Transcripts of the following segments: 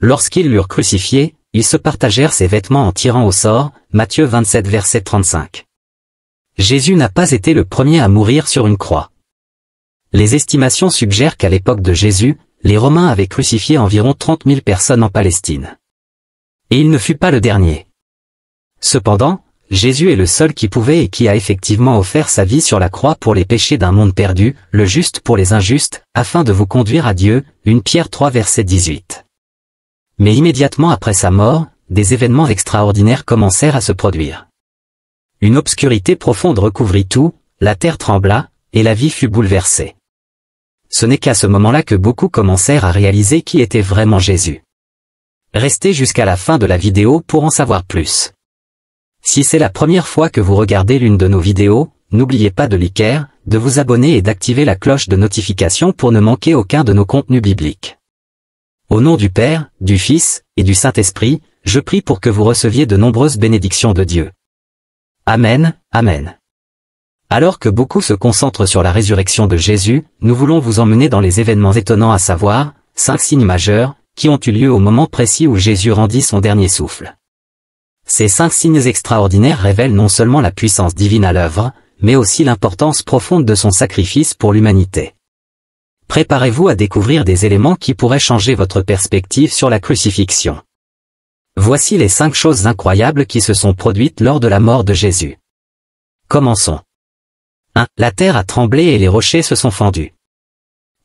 Lorsqu'ils l'eurent crucifié, ils se partagèrent ses vêtements en tirant au sort, Matthieu 27 verset 35. Jésus n'a pas été le premier à mourir sur une croix. Les estimations suggèrent qu'à l'époque de Jésus, les Romains avaient crucifié environ 30 000 personnes en Palestine. Et il ne fut pas le dernier. Cependant, Jésus est le seul qui pouvait et qui a effectivement offert sa vie sur la croix pour les péchés d'un monde perdu, le juste pour les injustes, afin de vous conduire à Dieu, 1 Pierre 3 verset 18. Mais immédiatement après sa mort, des événements extraordinaires commencèrent à se produire. Une obscurité profonde recouvrit tout, la terre trembla, et la vie fut bouleversée. Ce n'est qu'à ce moment-là que beaucoup commencèrent à réaliser qui était vraiment Jésus. Restez jusqu'à la fin de la vidéo pour en savoir plus. Si c'est la première fois que vous regardez l'une de nos vidéos, n'oubliez pas de liker, de vous abonner et d'activer la cloche de notification pour ne manquer aucun de nos contenus bibliques. Au nom du Père, du Fils, et du Saint-Esprit, je prie pour que vous receviez de nombreuses bénédictions de Dieu. Amen, Amen. Alors que beaucoup se concentrent sur la résurrection de Jésus, nous voulons vous emmener dans les événements étonnants à savoir, 5 signes majeurs, qui ont eu lieu au moment précis où Jésus rendit son dernier souffle. Ces 5 signes extraordinaires révèlent non seulement la puissance divine à l'œuvre, mais aussi l'importance profonde de son sacrifice pour l'humanité. Préparez-vous à découvrir des éléments qui pourraient changer votre perspective sur la crucifixion. Voici les 5 choses incroyables qui se sont produites lors de la mort de Jésus. Commençons. 1. La terre a tremblé et les rochers se sont fendus.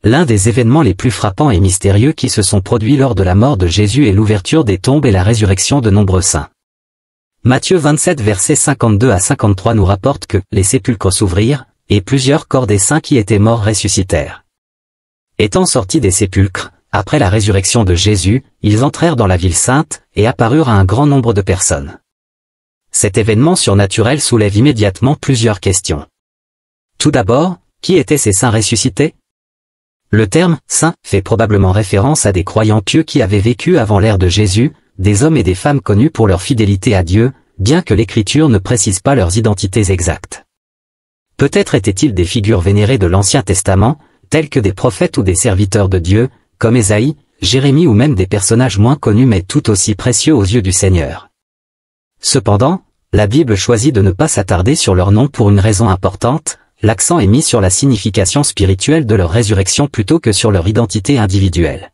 L'un des événements les plus frappants et mystérieux qui se sont produits lors de la mort de Jésus est l'ouverture des tombes et la résurrection de nombreux saints. Matthieu 27 versets 52 à 53 nous rapporte que les sépulcres s'ouvrirent, et plusieurs corps des saints qui étaient morts ressuscitèrent. Étant sortis des sépulcres, après la résurrection de Jésus, ils entrèrent dans la ville sainte, et apparurent à un grand nombre de personnes. Cet événement surnaturel soulève immédiatement plusieurs questions. Tout d'abord, qui étaient ces saints ressuscités? Le terme « saint » fait probablement référence à des croyants pieux qui avaient vécu avant l'ère de Jésus, des hommes et des femmes connus pour leur fidélité à Dieu, bien que l'Écriture ne précise pas leurs identités exactes. Peut-être étaient-ils des figures vénérées de l'Ancien Testament, tels que des prophètes ou des serviteurs de Dieu, comme Ésaïe, Jérémie ou même des personnages moins connus mais tout aussi précieux aux yeux du Seigneur. Cependant, la Bible choisit de ne pas s'attarder sur leur nom pour une raison importante, l'accent est mis sur la signification spirituelle de leur résurrection plutôt que sur leur identité individuelle.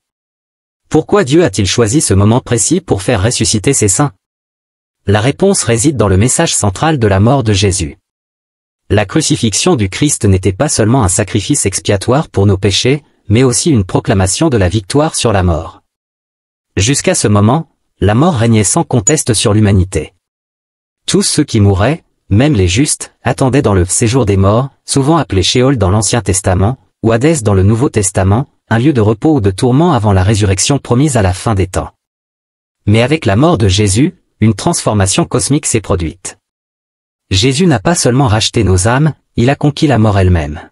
Pourquoi Dieu a-t-il choisi ce moment précis pour faire ressusciter ses saints? La réponse réside dans le message central de la mort de Jésus. La crucifixion du Christ n'était pas seulement un sacrifice expiatoire pour nos péchés, mais aussi une proclamation de la victoire sur la mort. Jusqu'à ce moment, la mort régnait sans conteste sur l'humanité. Tous ceux qui mouraient, même les justes, attendaient dans le séjour des morts, souvent appelé Sheol dans l'Ancien Testament, ou Hadès dans le Nouveau Testament, un lieu de repos ou de tourment avant la résurrection promise à la fin des temps. Mais avec la mort de Jésus, une transformation cosmique s'est produite. Jésus n'a pas seulement racheté nos âmes, il a conquis la mort elle-même.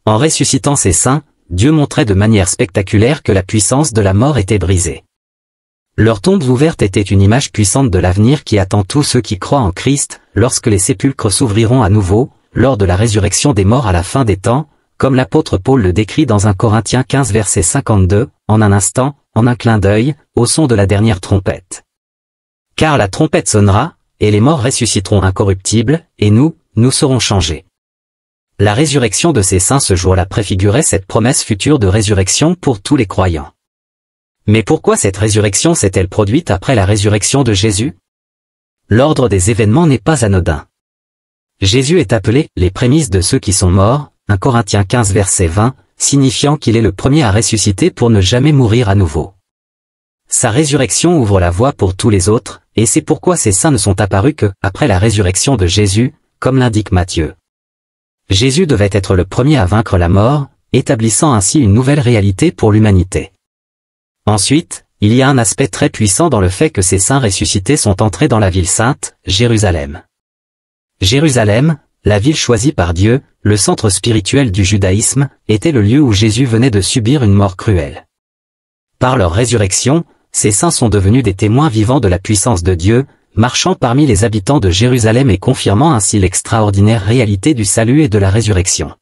En ressuscitant ses saints, Dieu montrait de manière spectaculaire que la puissance de la mort était brisée. Leurs tombes ouvertes étaient une image puissante de l'avenir qui attend tous ceux qui croient en Christ, lorsque les sépulcres s'ouvriront à nouveau, lors de la résurrection des morts à la fin des temps, comme l'apôtre Paul le décrit dans 1 Corinthiens 15 verset 52, en un instant, en un clin d'œil, au son de la dernière trompette. Car la trompette sonnera, et les morts ressusciteront incorruptibles, et nous serons changés. La résurrection de ces saints ce jour-là préfigurait cette promesse future de résurrection pour tous les croyants. Mais pourquoi cette résurrection s'est-elle produite après la résurrection de Jésus? L'ordre des événements n'est pas anodin. Jésus est appelé « les prémices de ceux qui sont morts », 1 Corinthiens 15 verset 20, signifiant qu'il est le premier à ressusciter pour ne jamais mourir à nouveau. Sa résurrection ouvre la voie pour tous les autres, et c'est pourquoi ces saints ne sont apparus que après la résurrection de Jésus, comme l'indique Matthieu. Jésus devait être le premier à vaincre la mort, établissant ainsi une nouvelle réalité pour l'humanité. Ensuite, il y a un aspect très puissant dans le fait que ces saints ressuscités sont entrés dans la ville sainte, Jérusalem. Jérusalem, la ville choisie par Dieu, le centre spirituel du judaïsme, était le lieu où Jésus venait de subir une mort cruelle. Par leur résurrection, ces saints sont devenus des témoins vivants de la puissance de Dieu, marchant parmi les habitants de Jérusalem et confirmant ainsi l'extraordinaire réalité du salut et de la résurrection.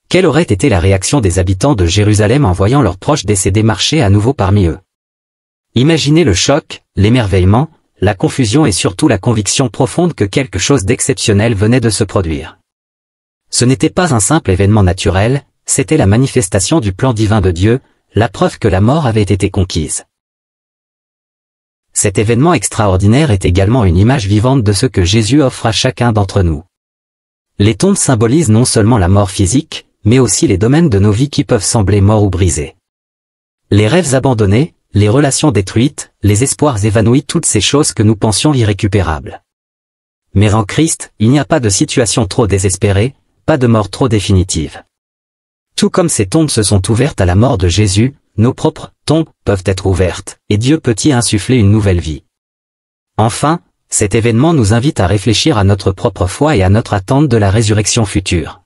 Quelle aurait été la réaction des habitants de Jérusalem en voyant leurs proches décédés marcher à nouveau parmi eux? Imaginez le choc, l'émerveillement, la confusion et surtout la conviction profonde que quelque chose d'exceptionnel venait de se produire. Ce n'était pas un simple événement naturel, c'était la manifestation du plan divin de Dieu, la preuve que la mort avait été conquise. Cet événement extraordinaire est également une image vivante de ce que Jésus offre à chacun d'entre nous. Les tombes symbolisent non seulement la mort physique, mais aussi les domaines de nos vies qui peuvent sembler morts ou brisés. Les rêves abandonnés, les relations détruites, les espoirs évanouis, toutes ces choses que nous pensions irrécupérables. Mais en Christ, il n'y a pas de situation trop désespérée, pas de mort trop définitive. Tout comme ces tombes se sont ouvertes à la mort de Jésus, nos propres tombes peuvent être ouvertes, et Dieu peut y insuffler une nouvelle vie. Enfin, cet événement nous invite à réfléchir à notre propre foi et à notre attente de la résurrection future.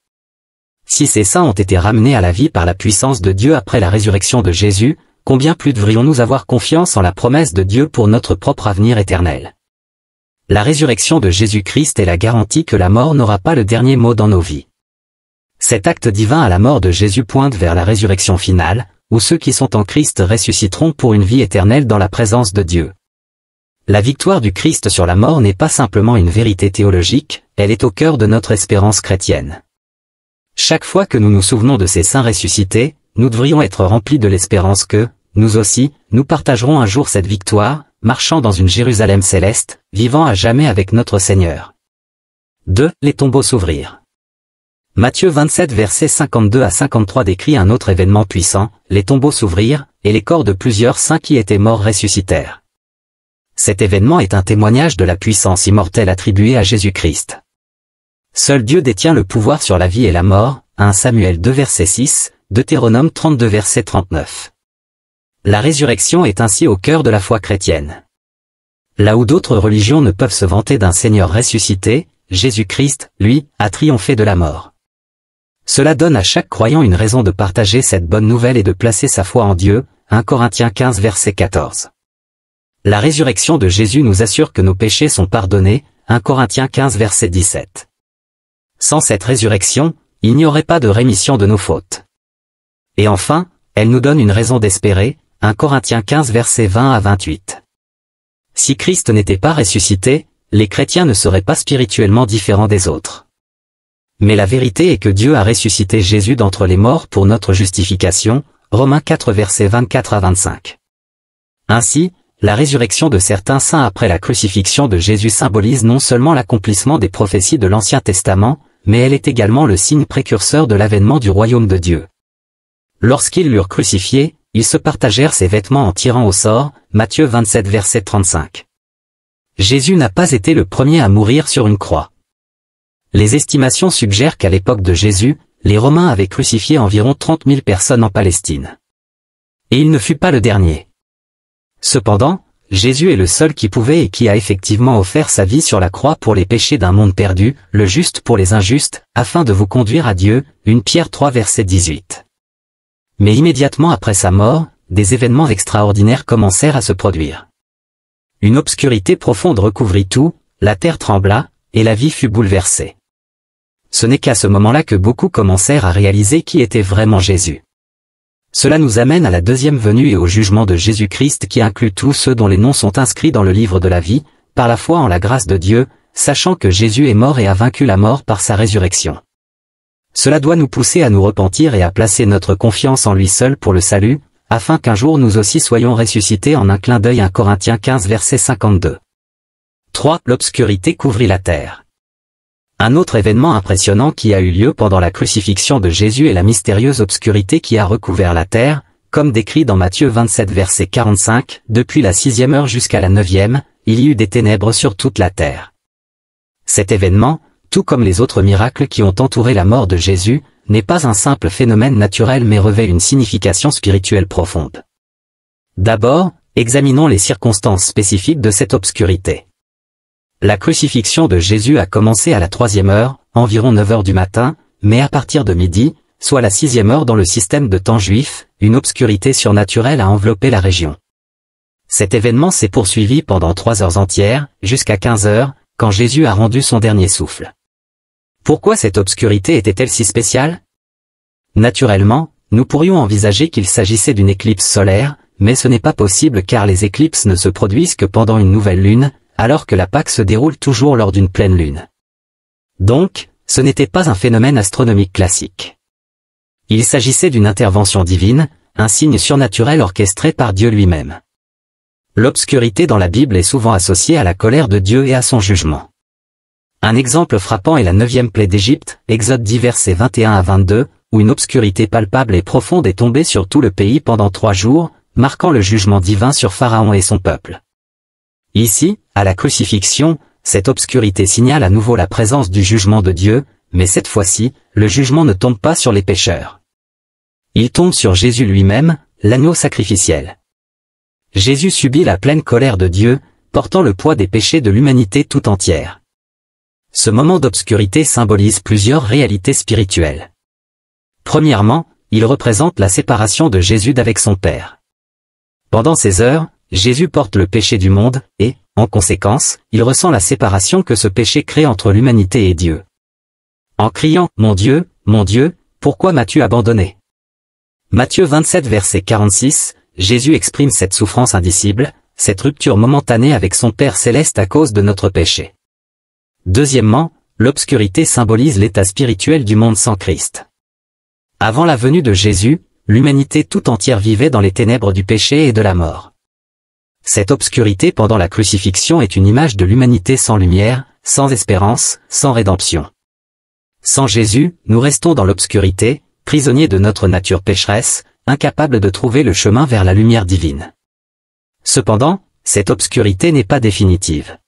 Si ces saints ont été ramenés à la vie par la puissance de Dieu après la résurrection de Jésus, combien plus devrions-nous avoir confiance en la promesse de Dieu pour notre propre avenir éternel? La résurrection de Jésus-Christ est la garantie que la mort n'aura pas le dernier mot dans nos vies. Cet acte divin à la mort de Jésus pointe vers la résurrection finale, où ceux qui sont en Christ ressusciteront pour une vie éternelle dans la présence de Dieu. La victoire du Christ sur la mort n'est pas simplement une vérité théologique, elle est au cœur de notre espérance chrétienne. Chaque fois que nous nous souvenons de ces saints ressuscités, nous devrions être remplis de l'espérance que, nous aussi, nous partagerons un jour cette victoire, marchant dans une Jérusalem céleste, vivant à jamais avec notre Seigneur. 2. Les tombeaux s'ouvrirent. Matthieu 27 versets 52 à 53 décrit un autre événement puissant, les tombeaux s'ouvrirent, et les corps de plusieurs saints qui étaient morts ressuscitèrent. Cet événement est un témoignage de la puissance immortelle attribuée à Jésus-Christ. Seul Dieu détient le pouvoir sur la vie et la mort, 1 Samuel 2 verset 6, Deutéronome 32 verset 39. La résurrection est ainsi au cœur de la foi chrétienne. Là où d'autres religions ne peuvent se vanter d'un Seigneur ressuscité, Jésus-Christ, lui, a triomphé de la mort. Cela donne à chaque croyant une raison de partager cette bonne nouvelle et de placer sa foi en Dieu, 1 Corinthiens 15 verset 14. La résurrection de Jésus nous assure que nos péchés sont pardonnés, 1 Corinthiens 15 verset 17. Sans cette résurrection, il n'y aurait pas de rémission de nos fautes. Et enfin, elle nous donne une raison d'espérer, 1 Corinthiens 15 verset 20 à 28. Si Christ n'était pas ressuscité, les chrétiens ne seraient pas spirituellement différents des autres. Mais la vérité est que Dieu a ressuscité Jésus d'entre les morts pour notre justification, Romains 4 versets 24 à 25. Ainsi, la résurrection de certains saints après la crucifixion de Jésus symbolise non seulement l'accomplissement des prophéties de l'Ancien Testament, mais elle est également le signe précurseur de l'avènement du royaume de Dieu. Lorsqu'ils l'eurent crucifié, ils se partagèrent ses vêtements en tirant au sort, Matthieu 27 verset 35. Jésus n'a pas été le premier à mourir sur une croix. Les estimations suggèrent qu'à l'époque de Jésus, les Romains avaient crucifié environ 30 000 personnes en Palestine. Et il ne fut pas le dernier. Cependant, Jésus est le seul qui pouvait et qui a effectivement offert sa vie sur la croix pour les péchés d'un monde perdu, le juste pour les injustes, afin de vous conduire à Dieu, 1 Pierre 3 verset 18. Mais immédiatement après sa mort, des événements extraordinaires commencèrent à se produire. Une obscurité profonde recouvrit tout, la terre trembla, et la vie fut bouleversée. Ce n'est qu'à ce moment-là que beaucoup commencèrent à réaliser qui était vraiment Jésus. Cela nous amène à la deuxième venue et au jugement de Jésus-Christ qui inclut tous ceux dont les noms sont inscrits dans le livre de la vie, par la foi en la grâce de Dieu, sachant que Jésus est mort et a vaincu la mort par sa résurrection. Cela doit nous pousser à nous repentir et à placer notre confiance en lui seul pour le salut, afin qu'un jour nous aussi soyons ressuscités en un clin d'œil. 1 Corinthiens 15 verset 52. 3. L'obscurité couvrit la terre. Un autre événement impressionnant qui a eu lieu pendant la crucifixion de Jésus est la mystérieuse obscurité qui a recouvert la terre, comme décrit dans Matthieu 27 verset 45, depuis la 6e heure jusqu'à la 9e, il y eut des ténèbres sur toute la terre. Cet événement, tout comme les autres miracles qui ont entouré la mort de Jésus, n'est pas un simple phénomène naturel mais revêt une signification spirituelle profonde. D'abord, examinons les circonstances spécifiques de cette obscurité. La crucifixion de Jésus a commencé à la 3e heure, environ 9 heures du matin, mais à partir de midi, soit la 6e heure dans le système de temps juif, une obscurité surnaturelle a enveloppé la région. Cet événement s'est poursuivi pendant 3 heures entières, jusqu'à 15 heures, quand Jésus a rendu son dernier souffle. Pourquoi cette obscurité était-elle si spéciale? Naturellement, nous pourrions envisager qu'il s'agissait d'une éclipse solaire, mais ce n'est pas possible car les éclipses ne se produisent que pendant une nouvelle lune, alors que la Pâque se déroule toujours lors d'une pleine lune. Donc, ce n'était pas un phénomène astronomique classique. Il s'agissait d'une intervention divine, un signe surnaturel orchestré par Dieu lui-même. L'obscurité dans la Bible est souvent associée à la colère de Dieu et à son jugement. Un exemple frappant est la 9e plaie d'Égypte, Exode 10 versets 21 à 22, où une obscurité palpable et profonde est tombée sur tout le pays pendant 3 jours, marquant le jugement divin sur Pharaon et son peuple. Ici, à la crucifixion, cette obscurité signale à nouveau la présence du jugement de Dieu, mais cette fois-ci, le jugement ne tombe pas sur les pécheurs. Il tombe sur Jésus lui-même, l'agneau sacrificiel. Jésus subit la pleine colère de Dieu, portant le poids des péchés de l'humanité tout entière. Ce moment d'obscurité symbolise plusieurs réalités spirituelles. Premièrement, il représente la séparation de Jésus d'avec son Père. Pendant ces heures, Jésus porte le péché du monde, et, en conséquence, il ressent la séparation que ce péché crée entre l'humanité et Dieu. En criant « Mon Dieu, pourquoi m'as-tu abandonné ?» Matthieu 27 verset 46, Jésus exprime cette souffrance indicible, cette rupture momentanée avec son Père céleste à cause de notre péché. Deuxièmement, l'obscurité symbolise l'état spirituel du monde sans Christ. Avant la venue de Jésus, l'humanité tout entière vivait dans les ténèbres du péché et de la mort. Cette obscurité pendant la crucifixion est une image de l'humanité sans lumière, sans espérance, sans rédemption. Sans Jésus, nous restons dans l'obscurité, prisonniers de notre nature pécheresse, incapables de trouver le chemin vers la lumière divine. Cependant, cette obscurité n'est pas définitive.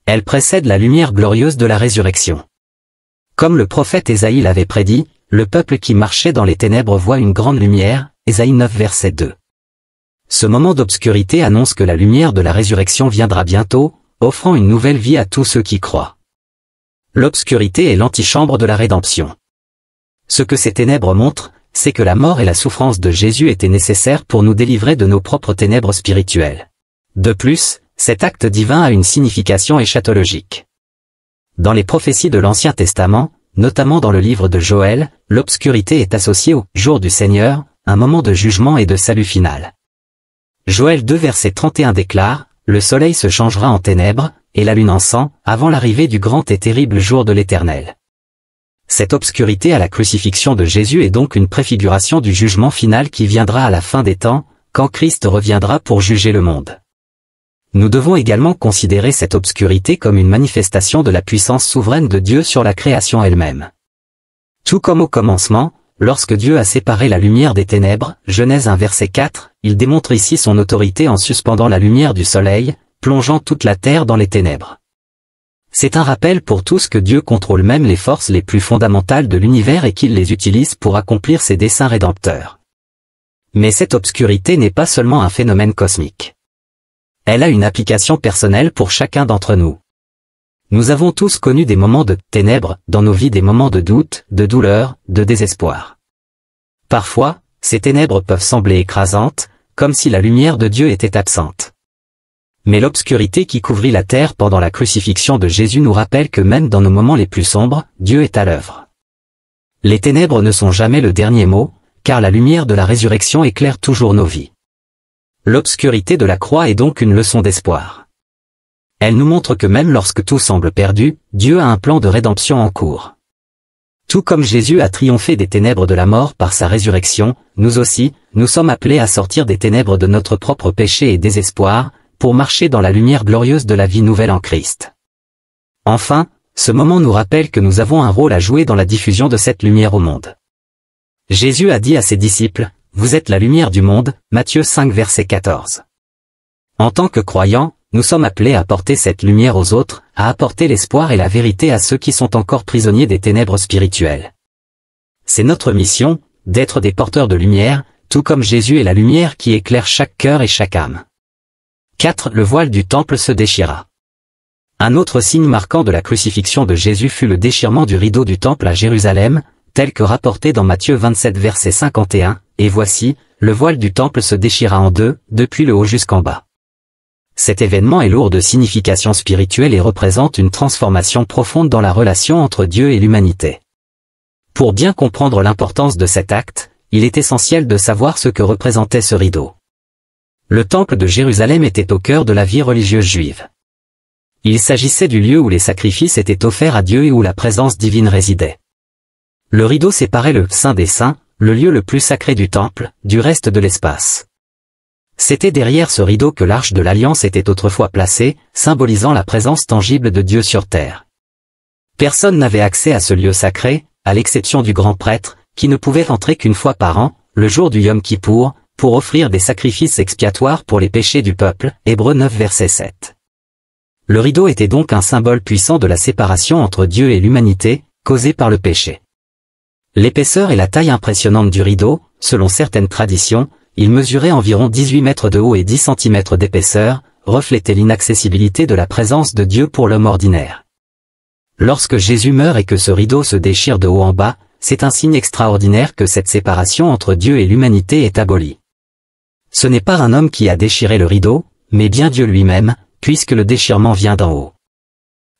Elle précède la lumière glorieuse de la résurrection. Comme le prophète Ésaïe l'avait prédit, le peuple qui marchait dans les ténèbres voit une grande lumière, Ésaïe 9 verset 2. Ce moment d'obscurité annonce que la lumière de la résurrection viendra bientôt, offrant une nouvelle vie à tous ceux qui croient. L'obscurité est l'antichambre de la rédemption. Ce que ces ténèbres montrent, c'est que la mort et la souffrance de Jésus étaient nécessaires pour nous délivrer de nos propres ténèbres spirituelles. De plus, cet acte divin a une signification eschatologique. Dans les prophéties de l'Ancien Testament, notamment dans le livre de Joël, l'obscurité est associée au « jour du Seigneur », un moment de jugement et de salut final. Joël 2 verset 31 déclare « Le soleil se changera en ténèbres, et la lune en sang, avant l'arrivée du grand et terrible jour de l'Éternel. » Cette obscurité à la crucifixion de Jésus est donc une préfiguration du jugement final qui viendra à la fin des temps, quand Christ reviendra pour juger le monde. Nous devons également considérer cette obscurité comme une manifestation de la puissance souveraine de Dieu sur la création elle-même. Tout comme au commencement, lorsque Dieu a séparé la lumière des ténèbres, Genèse 1 verset 4, il démontre ici son autorité en suspendant la lumière du soleil, plongeant toute la terre dans les ténèbres. C'est un rappel pour tous que Dieu contrôle même les forces les plus fondamentales de l'univers et qu'il les utilise pour accomplir ses desseins rédempteurs. Mais cette obscurité n'est pas seulement un phénomène cosmique. Elle a une application personnelle pour chacun d'entre nous. Nous avons tous connu des moments de ténèbres, dans nos vies des moments de doute, de douleur, de désespoir. Parfois, ces ténèbres peuvent sembler écrasantes, comme si la lumière de Dieu était absente. Mais l'obscurité qui couvrit la terre pendant la crucifixion de Jésus nous rappelle que même dans nos moments les plus sombres, Dieu est à l'œuvre. Les ténèbres ne sont jamais le dernier mot, car la lumière de la résurrection éclaire toujours nos vies. L'obscurité de la croix est donc une leçon d'espoir. Elle nous montre que même lorsque tout semble perdu, Dieu a un plan de rédemption en cours. Tout comme Jésus a triomphé des ténèbres de la mort par sa résurrection, nous aussi, nous sommes appelés à sortir des ténèbres de notre propre péché et désespoir, pour marcher dans la lumière glorieuse de la vie nouvelle en Christ. Enfin, ce moment nous rappelle que nous avons un rôle à jouer dans la diffusion de cette lumière au monde. Jésus a dit à ses disciples, « Vous êtes la lumière du monde » Matthieu 5 verset 14. En tant que croyants, nous sommes appelés à porter cette lumière aux autres, à apporter l'espoir et la vérité à ceux qui sont encore prisonniers des ténèbres spirituelles. C'est notre mission, d'être des porteurs de lumière, tout comme Jésus est la lumière qui éclaire chaque cœur et chaque âme. 4. Le voile du temple se déchira. Un autre signe marquant de la crucifixion de Jésus fut le déchirement du rideau du temple à Jérusalem, tel que rapporté dans Matthieu 27 verset 51, et voici, le voile du temple se déchira en deux, depuis le haut jusqu'en bas. Cet événement est lourd de signification spirituelle et représente une transformation profonde dans la relation entre Dieu et l'humanité. Pour bien comprendre l'importance de cet acte, il est essentiel de savoir ce que représentait ce rideau. Le temple de Jérusalem était au cœur de la vie religieuse juive. Il s'agissait du lieu où les sacrifices étaient offerts à Dieu et où la présence divine résidait. Le rideau séparait le Saint des Saints, le lieu le plus sacré du temple, du reste de l'espace. C'était derrière ce rideau que l'arche de l'Alliance était autrefois placée, symbolisant la présence tangible de Dieu sur terre. Personne n'avait accès à ce lieu sacré, à l'exception du grand prêtre, qui ne pouvait entrer qu'une fois par an, le jour du Yom Kippour, pour offrir des sacrifices expiatoires pour les péchés du peuple, Hébreux 9 verset 7. Le rideau était donc un symbole puissant de la séparation entre Dieu et l'humanité, causée par le péché. L'épaisseur et la taille impressionnante du rideau, selon certaines traditions, il mesurait environ 18 mètres de haut et 10 cm d'épaisseur, reflétait l'inaccessibilité de la présence de Dieu pour l'homme ordinaire. Lorsque Jésus meurt et que ce rideau se déchire de haut en bas, c'est un signe extraordinaire que cette séparation entre Dieu et l'humanité est abolie. Ce n'est pas un homme qui a déchiré le rideau, mais bien Dieu lui-même, puisque le déchirement vient d'en haut.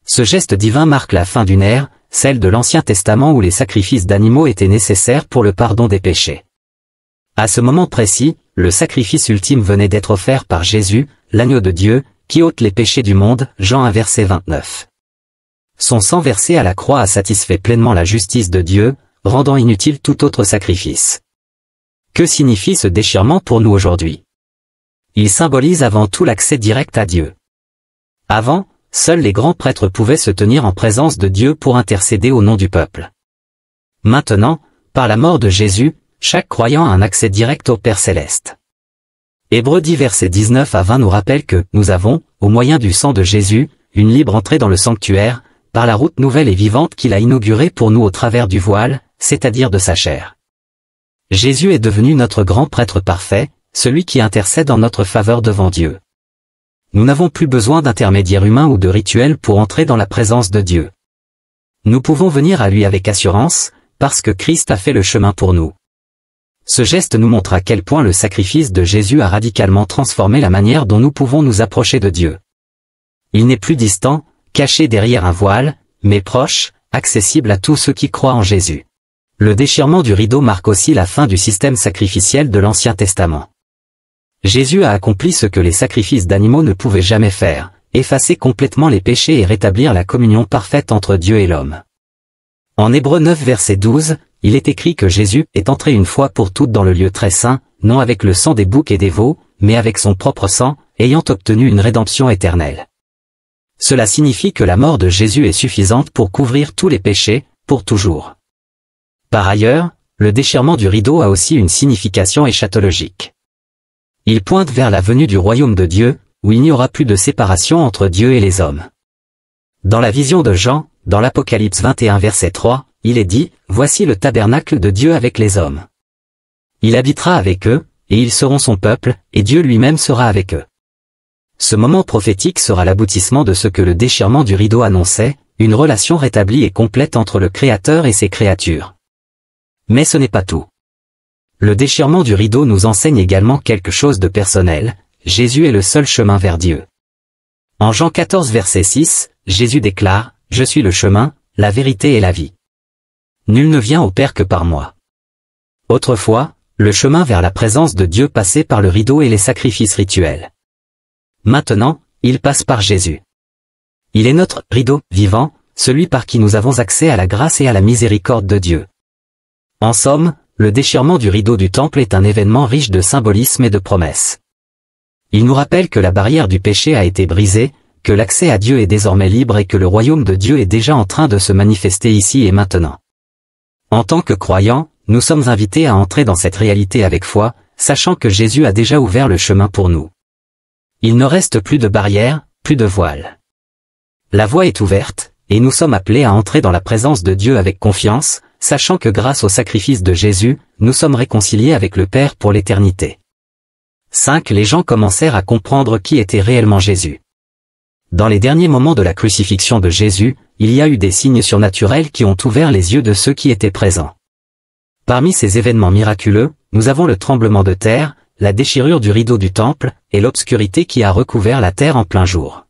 Ce geste divin marque la fin d'une ère, celle de l'Ancien Testament où les sacrifices d'animaux étaient nécessaires pour le pardon des péchés. À ce moment précis, le sacrifice ultime venait d'être offert par Jésus, l'agneau de Dieu, qui ôte les péchés du monde, Jean 1 verset 29. Son sang versé à la croix a satisfait pleinement la justice de Dieu, rendant inutile tout autre sacrifice. Que signifie ce déchirement pour nous aujourd'hui? Il symbolise avant tout l'accès direct à Dieu. Avant, seuls les grands prêtres pouvaient se tenir en présence de Dieu pour intercéder au nom du peuple. Maintenant, par la mort de Jésus, chaque croyant a un accès direct au Père Céleste. Hébreux 10 versets 19 à 20 nous rappelle que nous avons, au moyen du sang de Jésus, une libre entrée dans le sanctuaire, par la route nouvelle et vivante qu'il a inaugurée pour nous au travers du voile, c'est-à-dire de sa chair. Jésus est devenu notre grand prêtre parfait, celui qui intercède en notre faveur devant Dieu. Nous n'avons plus besoin d'intermédiaires humains ou de rituels pour entrer dans la présence de Dieu. Nous pouvons venir à lui avec assurance, parce que Christ a fait le chemin pour nous. Ce geste nous montre à quel point le sacrifice de Jésus a radicalement transformé la manière dont nous pouvons nous approcher de Dieu. Il n'est plus distant, caché derrière un voile, mais proche, accessible à tous ceux qui croient en Jésus. Le déchirement du rideau marque aussi la fin du système sacrificiel de l'Ancien Testament. Jésus a accompli ce que les sacrifices d'animaux ne pouvaient jamais faire, effacer complètement les péchés et rétablir la communion parfaite entre Dieu et l'homme. En Hébreux 9 verset 12, il est écrit que Jésus est entré une fois pour toutes dans le lieu très saint, non avec le sang des boucs et des veaux, mais avec son propre sang, ayant obtenu une rédemption éternelle. Cela signifie que la mort de Jésus est suffisante pour couvrir tous les péchés, pour toujours. Par ailleurs, le déchirement du rideau a aussi une signification eschatologique. Il pointe vers la venue du royaume de Dieu, où il n'y aura plus de séparation entre Dieu et les hommes. Dans la vision de Jean, dans l'Apocalypse 21 verset 3, il est dit, « Voici le tabernacle de Dieu avec les hommes. Il habitera avec eux, et ils seront son peuple, et Dieu lui-même sera avec eux. » Ce moment prophétique sera l'aboutissement de ce que le déchirement du rideau annonçait, une relation rétablie et complète entre le Créateur et ses créatures. Mais ce n'est pas tout. Le déchirement du rideau nous enseigne également quelque chose de personnel, Jésus est le seul chemin vers Dieu. En Jean 14 verset 6, Jésus déclare, « Je suis le chemin, la vérité et la vie. Nul ne vient au Père que par moi. » Autrefois, le chemin vers la présence de Dieu passait par le rideau et les sacrifices rituels. Maintenant, il passe par Jésus. Il est notre rideau vivant, celui par qui nous avons accès à la grâce et à la miséricorde de Dieu. En somme, le déchirement du rideau du temple est un événement riche de symbolisme et de promesses. Il nous rappelle que la barrière du péché a été brisée, que l'accès à Dieu est désormais libre et que le royaume de Dieu est déjà en train de se manifester ici et maintenant. En tant que croyants, nous sommes invités à entrer dans cette réalité avec foi, sachant que Jésus a déjà ouvert le chemin pour nous. Il ne reste plus de barrières, plus de voile. La voie est ouverte, et nous sommes appelés à entrer dans la présence de Dieu avec confiance, sachant que grâce au sacrifice de Jésus, nous sommes réconciliés avec le Père pour l'éternité. 5. Les gens commencèrent à comprendre qui était réellement Jésus. Dans les derniers moments de la crucifixion de Jésus, il y a eu des signes surnaturels qui ont ouvert les yeux de ceux qui étaient présents. Parmi ces événements miraculeux, nous avons le tremblement de terre, la déchirure du rideau du temple, et l'obscurité qui a recouvert la terre en plein jour.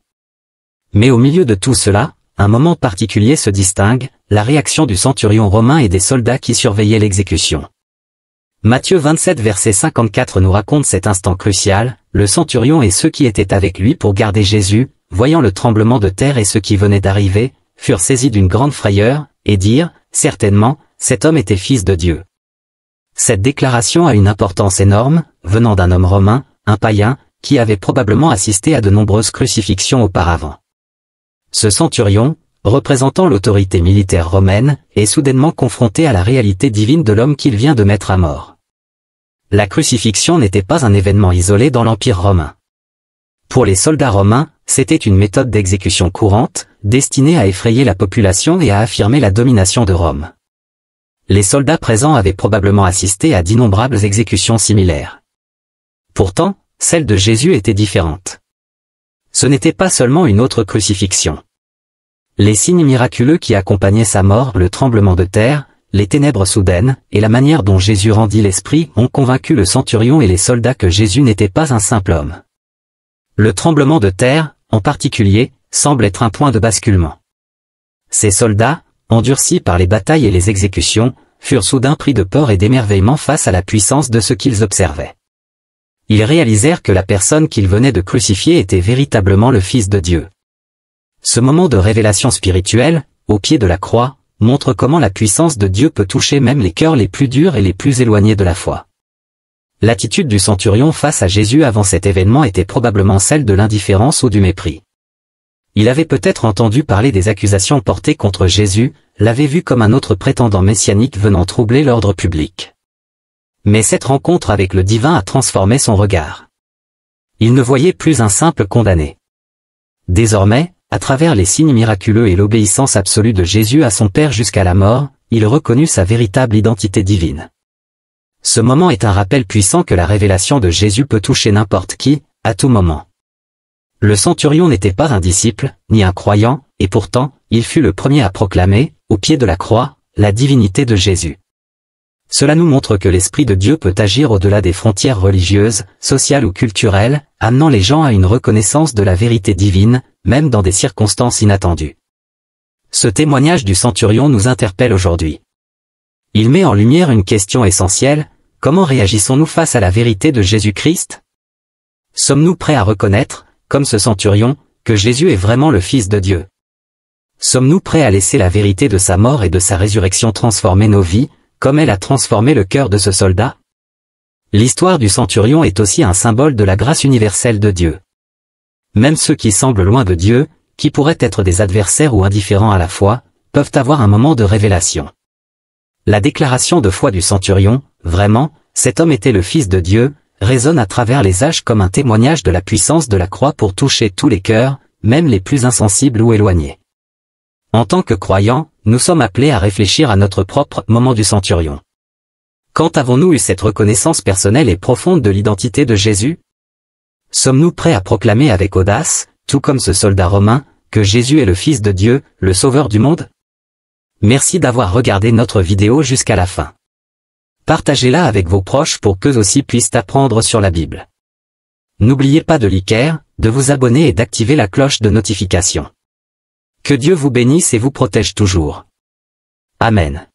Mais au milieu de tout cela, un moment particulier se distingue, la réaction du centurion romain et des soldats qui surveillaient l'exécution. Matthieu 27 verset 54 nous raconte cet instant crucial, le centurion et ceux qui étaient avec lui pour garder Jésus, voyant le tremblement de terre et ceux qui venaient d'arriver, furent saisis d'une grande frayeur, et dirent, certainement, cet homme était fils de Dieu. Cette déclaration a une importance énorme, venant d'un homme romain, un païen, qui avait probablement assisté à de nombreuses crucifixions auparavant. Ce centurion, représentant l'autorité militaire romaine, est soudainement confronté à la réalité divine de l'homme qu'il vient de mettre à mort. La crucifixion n'était pas un événement isolé dans l'Empire romain. Pour les soldats romains, c'était une méthode d'exécution courante, destinée à effrayer la population et à affirmer la domination de Rome. Les soldats présents avaient probablement assisté à d'innombrables exécutions similaires. Pourtant, celle de Jésus était différente. Ce n'était pas seulement une autre crucifixion. Les signes miraculeux qui accompagnaient sa mort, le tremblement de terre, les ténèbres soudaines, et la manière dont Jésus rendit l'esprit ont convaincu le centurion et les soldats que Jésus n'était pas un simple homme. Le tremblement de terre, en particulier, semble être un point de basculement. Ces soldats, endurcis par les batailles et les exécutions, furent soudain pris de peur et d'émerveillement face à la puissance de ce qu'ils observaient. Ils réalisèrent que la personne qu'ils venaient de crucifier était véritablement le Fils de Dieu. Ce moment de révélation spirituelle, au pied de la croix, montre comment la puissance de Dieu peut toucher même les cœurs les plus durs et les plus éloignés de la foi. L'attitude du centurion face à Jésus avant cet événement était probablement celle de l'indifférence ou du mépris. Il avait peut-être entendu parler des accusations portées contre Jésus, l'avait vu comme un autre prétendant messianique venant troubler l'ordre public. Mais cette rencontre avec le divin a transformé son regard. Il ne voyait plus un simple condamné. Désormais, à travers les signes miraculeux et l'obéissance absolue de Jésus à son Père jusqu'à la mort, il reconnut sa véritable identité divine. Ce moment est un rappel puissant que la révélation de Jésus peut toucher n'importe qui, à tout moment. Le centurion n'était pas un disciple, ni un croyant, et pourtant, il fut le premier à proclamer, au pied de la croix, la divinité de Jésus. Cela nous montre que l'Esprit de Dieu peut agir au-delà des frontières religieuses, sociales ou culturelles, amenant les gens à une reconnaissance de la vérité divine, même dans des circonstances inattendues. Ce témoignage du centurion nous interpelle aujourd'hui. Il met en lumière une question essentielle, comment réagissons-nous face à la vérité de Jésus-Christ? Sommes-nous prêts à reconnaître, comme ce centurion, que Jésus est vraiment le Fils de Dieu? Sommes-nous prêts à laisser la vérité de sa mort et de sa résurrection transformer nos vies, comme elle a transformé le cœur de ce soldat? L'histoire du centurion est aussi un symbole de la grâce universelle de Dieu. Même ceux qui semblent loin de Dieu, qui pourraient être des adversaires ou indifférents à la foi, peuvent avoir un moment de révélation. La déclaration de foi du centurion, vraiment, cet homme était le Fils de Dieu, résonne à travers les âges comme un témoignage de la puissance de la croix pour toucher tous les cœurs, même les plus insensibles ou éloignés. En tant que croyants, nous sommes appelés à réfléchir à notre propre moment du centurion. Quand avons-nous eu cette reconnaissance personnelle et profonde de l'identité de Jésus? Sommes-nous prêts à proclamer avec audace, tout comme ce soldat romain, que Jésus est le Fils de Dieu, le Sauveur du monde? Merci d'avoir regardé notre vidéo jusqu'à la fin. Partagez-la avec vos proches pour qu'eux aussi puissent apprendre sur la Bible. N'oubliez pas de liker, de vous abonner et d'activer la cloche de notification. Que Dieu vous bénisse et vous protège toujours. Amen.